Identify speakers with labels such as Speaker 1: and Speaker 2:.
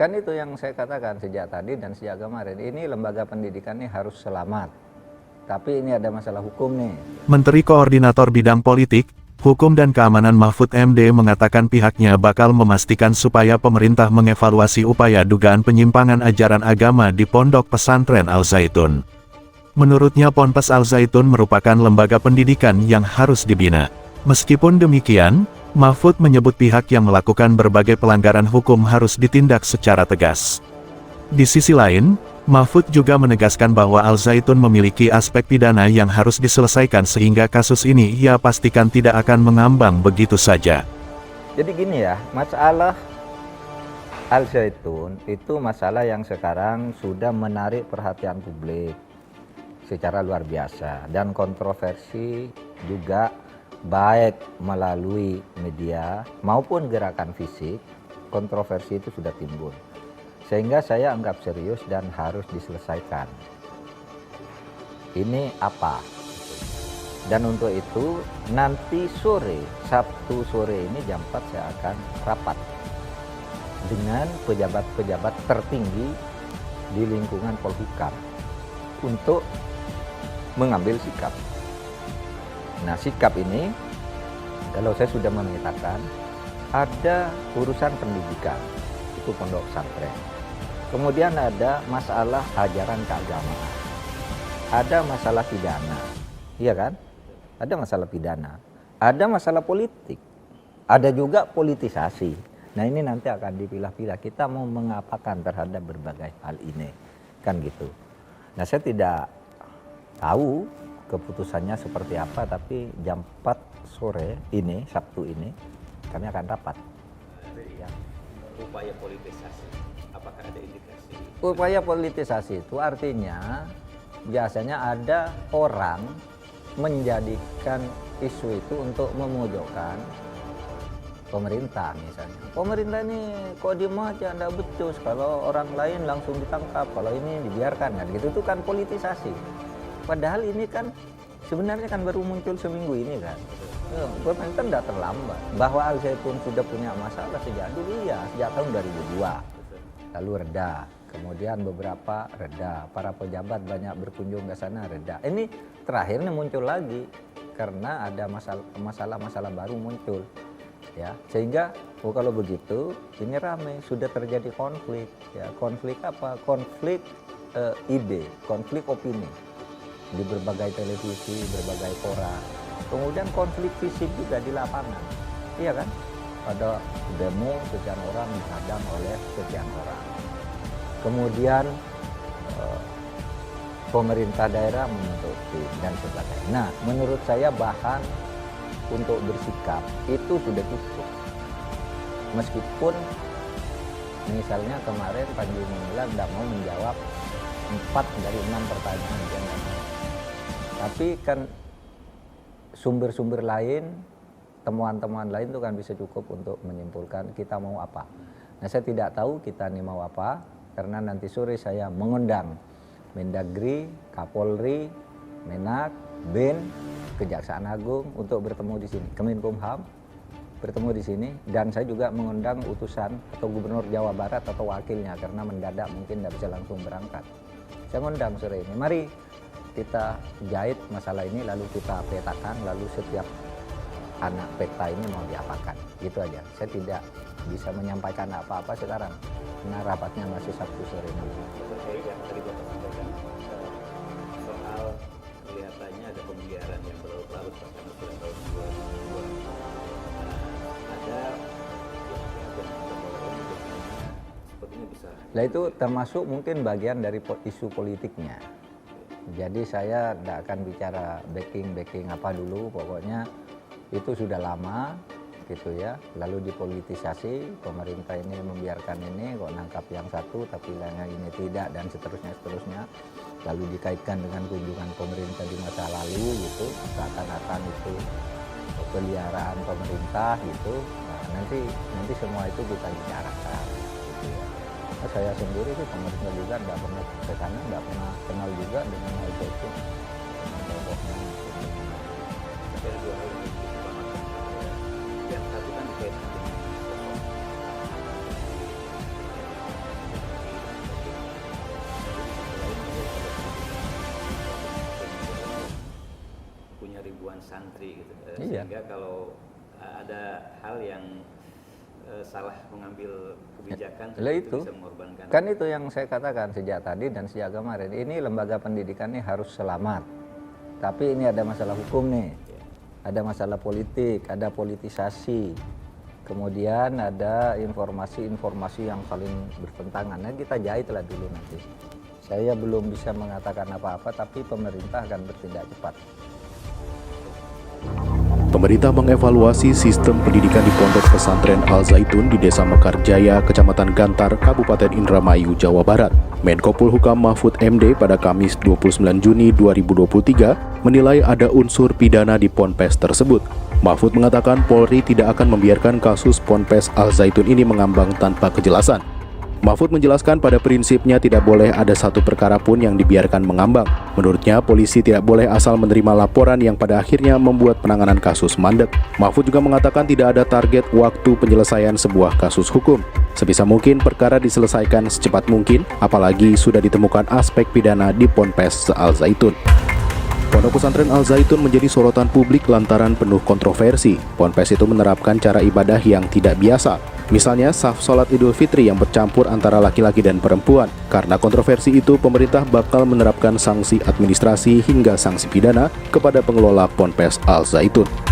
Speaker 1: Kan itu yang saya katakan sejak tadi dan sejak kemarin, ini lembaga pendidikan ini harus selamat. Tapi ini ada masalah hukum nih.
Speaker 2: Menteri Koordinator Bidang Politik, Hukum dan Keamanan Mahfud MD mengatakan pihaknya bakal memastikan supaya pemerintah mengevaluasi upaya dugaan penyimpangan ajaran agama di Pondok Pesantren Al Zaitun. Menurutnya Ponpes Al Zaitun merupakan lembaga pendidikan yang harus dibina. Meskipun demikian, Mahfud menyebut pihak yang melakukan berbagai pelanggaran hukum harus ditindak secara tegas. Di sisi lain, Mahfud juga menegaskan bahwa Al Zaitun memiliki aspek pidana yang harus diselesaikan sehingga kasus ini ia pastikan tidak akan mengambang begitu saja.
Speaker 1: Jadi gini ya, masalah Al Zaitun itu masalah yang sekarang sudah menarik perhatian publik secara luar biasa. Dan kontroversi juga baik melalui media maupun gerakan fisik, kontroversi itu sudah timbul. Sehingga saya anggap serius dan harus diselesaikan. Ini apa? Dan untuk itu nanti sore, Sabtu sore ini jam 4 saya akan rapat dengan pejabat-pejabat tertinggi di lingkungan Polhukam untuk mengambil sikap. Nah, sikap ini kalau saya sudah memetakan ada urusan pendidikan, itu pondok pesantren. Kemudian ada masalah ajaran keagamaan. Ada masalah pidana. Iya kan? Ada masalah pidana. Ada masalah politik. Ada juga politisasi. Nah, ini nanti akan dipilah-pilah. Kita mau mengapakan terhadap berbagai hal ini. Kan gitu. Nah, saya tidak tahu keputusannya seperti apa, tapi jam 4 sore ini, Sabtu ini, kami akan rapat.
Speaker 3: Ya. Upaya politisasi, apakah ada indikasi?
Speaker 1: Upaya politisasi itu artinya biasanya ada orang menjadikan isu itu untuk memojokkan pemerintah misalnya. Pemerintah ini kok diem aja, enggak becus, kalau orang lain langsung ditangkap, kalau ini dibiarkan kan gitu, itu kan politisasi. Padahal ini kan sebenarnya kan baru muncul seminggu ini kan. Pemerintah tidak terlambat. Bahwa Al Zaitun sudah punya masalah sejak dulu ya, sejak tahun 2002. Lalu reda, kemudian beberapa reda, para pejabat banyak berkunjung ke sana reda. Ini terakhirnya muncul lagi karena ada masalah-masalah baru muncul. Ya, sehingga kalau begitu ini ramai, sudah terjadi konflik. Ya, konflik apa? Konflik ide, konflik opini di berbagai televisi, berbagai koran. Kemudian konflik fisik juga di lapangan, iya kan? Ada demo sekian orang dihadang oleh sekian orang. Kemudian pemerintah daerah menutupi dan sebagainya. Nah, menurut saya bahan untuk bersikap itu sudah cukup. Meskipun misalnya kemarin Panji Gumilang tidak mau menjawab 4 dari 6 pertanyaan yang tapi kan sumber-sumber lain, temuan-temuan lain itu kan bisa cukup untuk menyimpulkan kita mau apa. Nah, saya tidak tahu kita ini mau apa, karena nanti sore saya mengundang Mendagri, Kapolri, Menak, BIN, Kejaksaan Agung untuk bertemu di sini. Kemenkumham bertemu di sini, dan saya juga mengundang utusan atau Gubernur Jawa Barat atau wakilnya, karena mendadak mungkin tidak bisa langsung berangkat. Saya mengundang sore ini, mari kita jahit masalah ini, lalu kita petakan, lalu setiap anak peta ini mau diapakan, gitu aja. Saya tidak bisa menyampaikan apa-apa sekarang, karena rapatnya masih Sabtu sore nanti.
Speaker 3: Terkait yang tadi Bapak sampaikan soal kelihatannya ada pembiaran yang berlarut-larut karena sudah tahun 2002. Ada pihak-pihak yang mencoba sepertinya bisa.
Speaker 1: Nah, itu termasuk mungkin bagian dari isu politiknya. Jadi saya tidak akan bicara backing apa dulu, pokoknya itu sudah lama gitu ya. Lalu dipolitisasi, pemerintah ini membiarkan ini, kok nangkap yang satu tapi lainnya ini tidak, dan seterusnya. Lalu dikaitkan dengan kunjungan pemerintah di masa lalu gitu, seakan-akan itu peliharaan pemerintah gitu. Nah, nanti semua itu kita bicarakan gitu ya. Saya sendiri sih pemerintah juga tidak pernah ke sana, tidak pernah kenal juga dengan hal itu.
Speaker 3: Ada dua hal yang diutamakan. Yang satu kan dikaitkan dengan sosok santri gitu.
Speaker 1: Iya.
Speaker 3: Sehingga kalau ada hal yang salah mengambil kebijakan
Speaker 1: Lah
Speaker 3: itu
Speaker 1: itu.
Speaker 3: bisa mengorbankan.
Speaker 1: Kan itu yang saya katakan sejak tadi dan sejak kemarin. Ini lembaga pendidikan ini harus selamat. Tapi ini ada masalah hukum nih. Ada masalah politik, ada politisasi. Kemudian ada informasi-informasi yang saling bertentangan. Nah, kita jahitlah dulu nanti. Saya belum bisa mengatakan apa-apa, tapi pemerintah akan bertindak cepat.
Speaker 4: Pemerintah mengevaluasi sistem pendidikan di Pondok Pesantren Al Zaitun di Desa Mekarjaya, Kecamatan Gantar, Kabupaten Indramayu, Jawa Barat. Menko Polhukam Mahfud MD pada Kamis 29 Juni 2023 menilai ada unsur pidana di Ponpes tersebut. Mahfud mengatakan Polri tidak akan membiarkan kasus Ponpes Al Zaitun ini mengambang tanpa kejelasan. Mahfud menjelaskan pada prinsipnya tidak boleh ada satu perkara pun yang dibiarkan mengambang. Menurutnya, polisi tidak boleh asal menerima laporan yang pada akhirnya membuat penanganan kasus mandek. Mahfud juga mengatakan tidak ada target waktu penyelesaian sebuah kasus hukum. Sebisa mungkin perkara diselesaikan secepat mungkin, apalagi sudah ditemukan aspek pidana di Ponpes Al Zaitun. Pondok Pesantren Al Zaitun menjadi sorotan publik lantaran penuh kontroversi. Ponpes itu menerapkan cara ibadah yang tidak biasa. Misalnya, saf sholat Idul Fitri yang bercampur antara laki-laki dan perempuan. Karena kontroversi itu, pemerintah bakal menerapkan sanksi administrasi hingga sanksi pidana kepada pengelola Ponpes Al Zaitun.